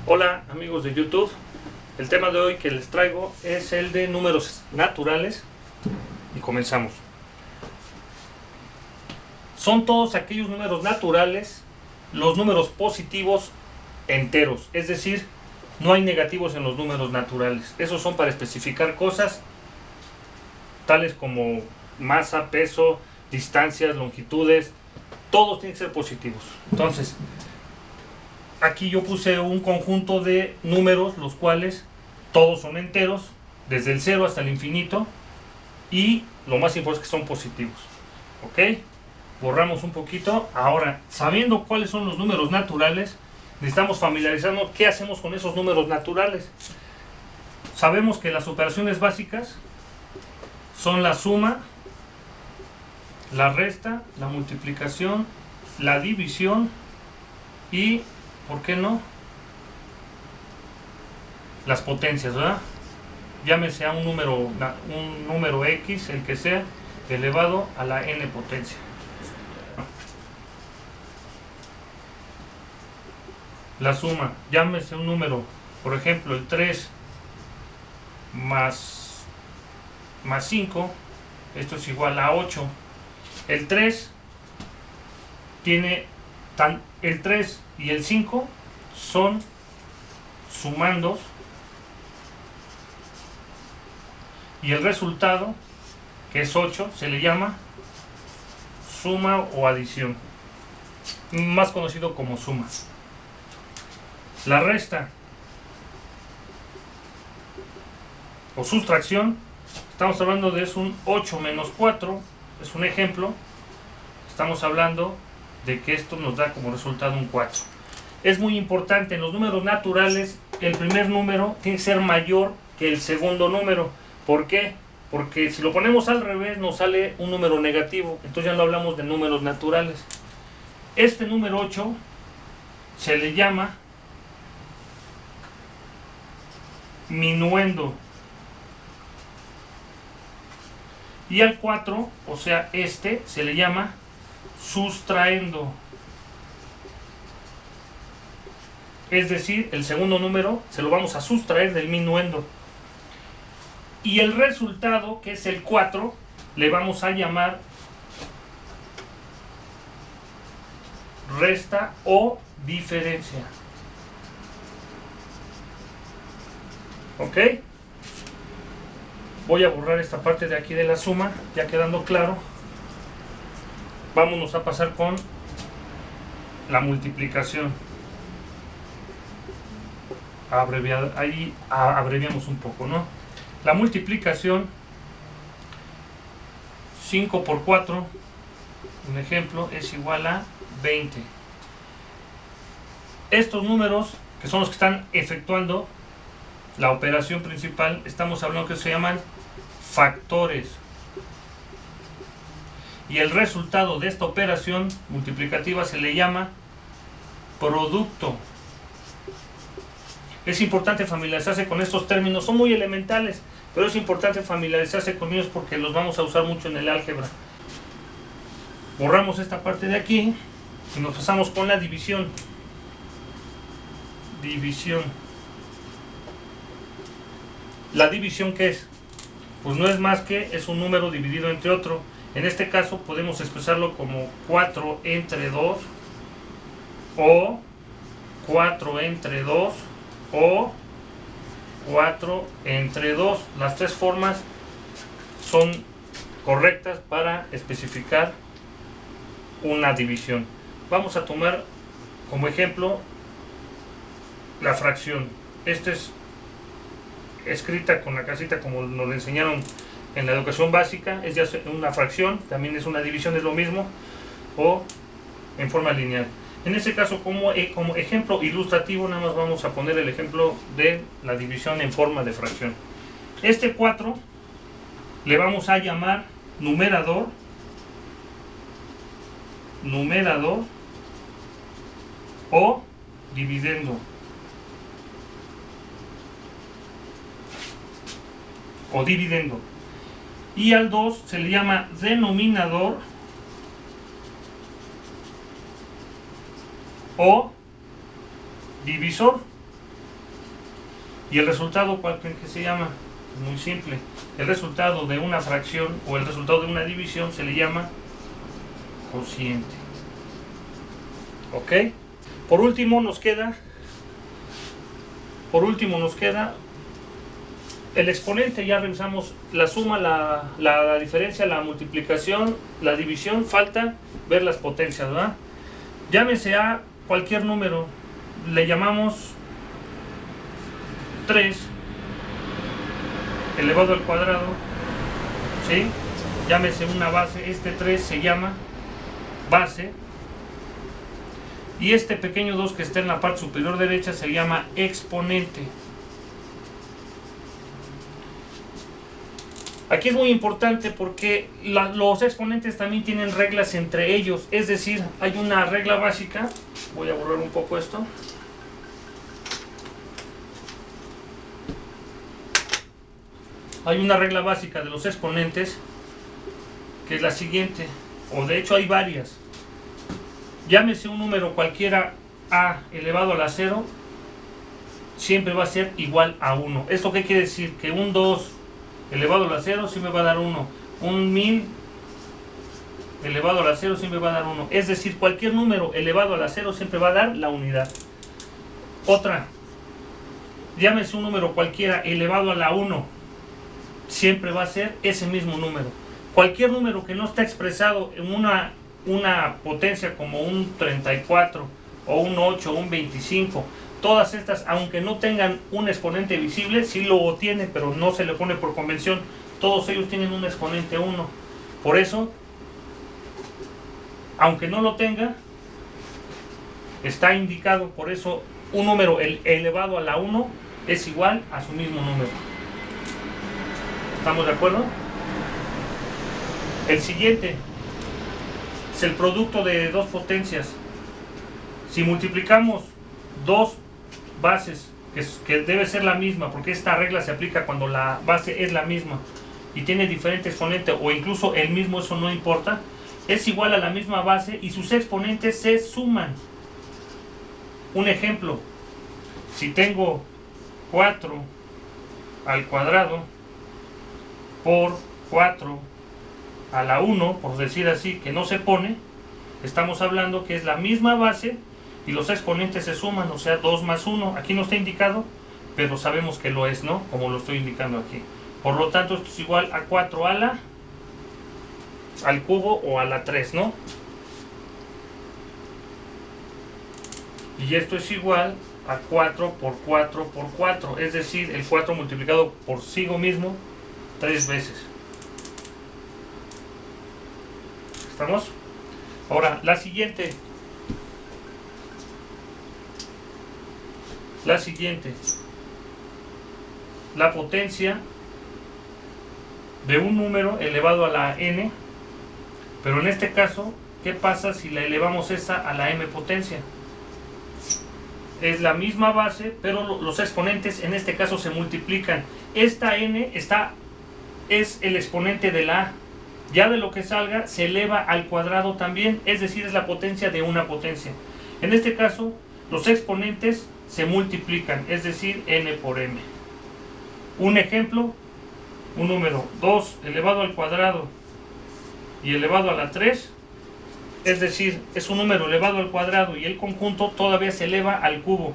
Hola amigos de YouTube, el tema de hoy que les traigo es el de números naturales y comenzamos. Son todos aquellos números naturales, los números positivos enteros, es decir, no hay negativos en los números naturales. Esos son para especificar cosas tales como masa, peso, distancias, longitudes, todos tienen que ser positivos. Entonces, aquí yo puse un conjunto de números, los cuales todos son enteros, desde el 0 hasta el infinito, y lo más importante es que son positivos. ¿Ok? Borramos un poquito. Ahora, sabiendo cuáles son los números naturales, necesitamos familiarizarnos qué hacemos con esos números naturales. Sabemos que las operaciones básicas son la suma, la resta, la multiplicación, la división y, ¿por qué no?, las potencias, ¿verdad? Llámese a un número X, el que sea, elevado a la n potencia. La suma, llámese un número, por ejemplo, el 3 más 5, esto es igual a 8. El 3 el 3 y el 5 son sumandos y el resultado, que es 8, se le llama suma o adición, más conocido como suma. La resta o sustracción, estamos hablando de un 8 menos 4, es un ejemplo. Estamos hablando de que esto nos da como resultado un 4. Es muy importante, en los números naturales, el primer número tiene que ser mayor que el segundo número. ¿Por qué? Porque si lo ponemos al revés nos sale un número negativo, entonces ya no hablamos de números naturales. Este número 8 se le llama minuendo. Y al 4, o sea, se le llama sustraendo. Es decir, el segundo número se lo vamos a sustraer del minuendo. Y el resultado, que es el 4, le vamos a llamar resta o diferencia. ¿Ok? Voy a borrar esta parte de aquí de la suma, ya quedando claro. Vámonos a pasar con la multiplicación. Ahí abreviamos un poco, ¿no? La multiplicación, 5 por 4, un ejemplo, es igual a 20. Estos números, que son los que están efectuando la operación principal, estamos hablando que se llaman factores. Y el resultado de esta operación multiplicativa se le llama producto. Es importante familiarizarse con estos términos, son muy elementales, pero es importante familiarizarse con ellos porque los vamos a usar mucho en el álgebra. Borramos esta parte de aquí y nos pasamos con la división. División. ¿La división qué es? Pues no es más que es un número dividido entre otro. En este caso podemos expresarlo como 4 entre 2 o 4 entre 2 o 4 entre 2. Las tres formas son correctas para especificar una división. Vamos a tomar como ejemplo la fracción. Esta es escrita con la casita como nos lo enseñaron en la educación básica, es ya una fracción, también es una división, es lo mismo, o en forma lineal. En este caso, como ejemplo ilustrativo, nada más vamos a poner el ejemplo de la división en forma de fracción. Este 4 le vamos a llamar numerador o dividendo. Y al 2 se le llama denominador o divisor. ¿Y el resultado cuál creen que se llama? Muy simple. El resultado de una fracción o el resultado de una división se le llama cociente. ¿Ok? Por último nos queda el exponente. Ya revisamos la suma, la diferencia, la multiplicación, la división. Falta ver las potencias, ¿verdad? Llámese a cualquier número, le llamamos 3 elevado al cuadrado, ¿sí? Llámese una base, este 3 se llama base, y este pequeño 2 que está en la parte superior derecha se llama exponente. Aquí es muy importante porque los exponentes también tienen reglas entre ellos, es decir, hay una regla básica. Voy a borrar un poco esto. Hay una regla básica de los exponentes que es la siguiente, o de hecho hay varias. Llámese un número cualquiera, a elevado a la 0, siempre va a ser igual a 1. ¿Esto qué quiere decir? Que un 2 elevado a la 0 siempre va a dar 1. Un 1000 elevado a la 0 siempre va a dar 1. Es decir, cualquier número elevado a la 0 siempre va a dar la unidad. Otra, llámese un número cualquiera elevado a la 1, siempre va a ser ese mismo número. Cualquier número que no está expresado en una potencia como un 34 o un 8 o un 25, todas estas, aunque no tengan un exponente visible, sí lo tiene, pero no se le pone por convención. Todos ellos tienen un exponente 1. Por eso, aunque no lo tenga, está indicado. Por eso, un número elevado a la 1 es igual a su mismo número. ¿Estamos de acuerdo? El siguiente es el producto de dos potencias. Si multiplicamos dos bases, que debe ser la misma, porque esta regla se aplica cuando la base es la misma y tiene diferente exponente o incluso el mismo, eso no importa, es igual a la misma base y sus exponentes se suman. Un ejemplo, si tengo 4 al cuadrado por 4 a la 1, por decir así, que no se pone, estamos hablando que es la misma base y los exponentes se suman, o sea, 2 más 1. Aquí no está indicado, pero sabemos que lo es, ¿no? Como lo estoy indicando aquí. Por lo tanto, esto es igual a 4 al cubo o a la 3, ¿no? Y esto es igual a 4 por 4 por 4, es decir, el 4 multiplicado por sí mismo 3 veces. ¿Estamos? Ahora, la siguiente. La potencia de un número elevado a la n, pero en este caso, ¿qué pasa si la elevamos esta a la m potencia? Es la misma base, pero los exponentes en este caso se multiplican. Esta n es el exponente de la a. Ya de lo que salga se eleva al cuadrado también, es decir, es la potencia de una potencia. En este caso, los exponentes se multiplican, es decir, n por m. Un ejemplo, un número 2 elevado al cuadrado y elevado a la 3, es decir, es un número elevado al cuadrado y el conjunto todavía se eleva al cubo.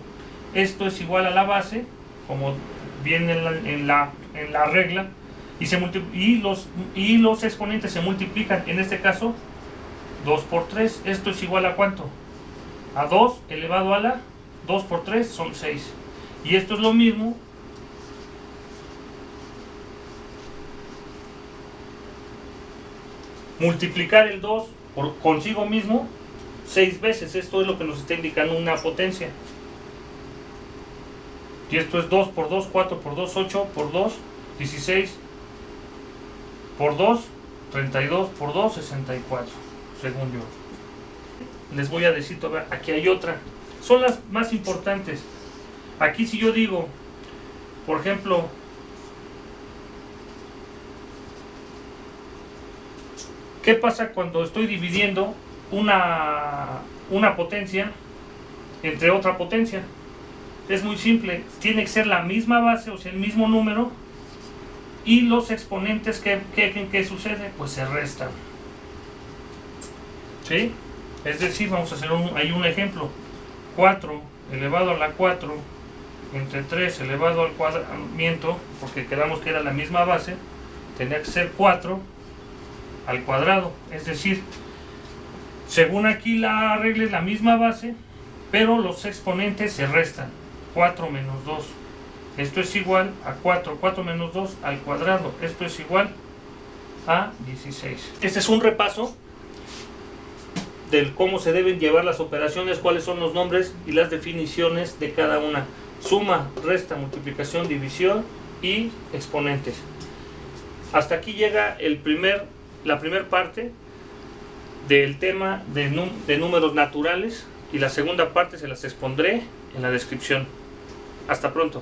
Esto es igual a la base, como viene en la regla, y los exponentes se multiplican. En este caso, 2 por 3. Esto es igual a ¿cuánto? A 2 elevado a la 2 por 3 son 6. Y esto es lo mismo. Multiplicar el 2 por consigo mismo 6 veces. Esto es lo que nos está indicando una potencia. Y esto es 2 por 2, 4 por 2, 8 por 2, 16 por 2, 32 por 2, 64, según yo. Les voy a decir todavía, aquí hay otra. Son las más importantes. Aquí si yo digo, por ejemplo, ¿qué pasa cuando estoy dividiendo una potencia entre otra potencia? es muy simple, tiene que ser la misma base, o sea, el mismo número, y los exponentes que sucede, pues se restan. ¿Sí? Es decir, vamos a hacer ahí un ejemplo. 4 elevado a la 4 entre 3 elevado al cuadrado, porque quedamos que era la misma base, tenía que ser 4 al cuadrado. Es decir, según aquí la regla es la misma base, pero los exponentes se restan. 4 menos 2. Esto es igual a 4. 4 menos 2 al cuadrado. Esto es igual a 16. Este es un repaso del cómo se deben llevar las operaciones, cuáles son los nombres y las definiciones de cada una. Suma, resta, multiplicación, división y exponentes. Hasta aquí llega la primera parte del tema de números naturales, y la segunda parte se las expondré en la descripción. Hasta pronto.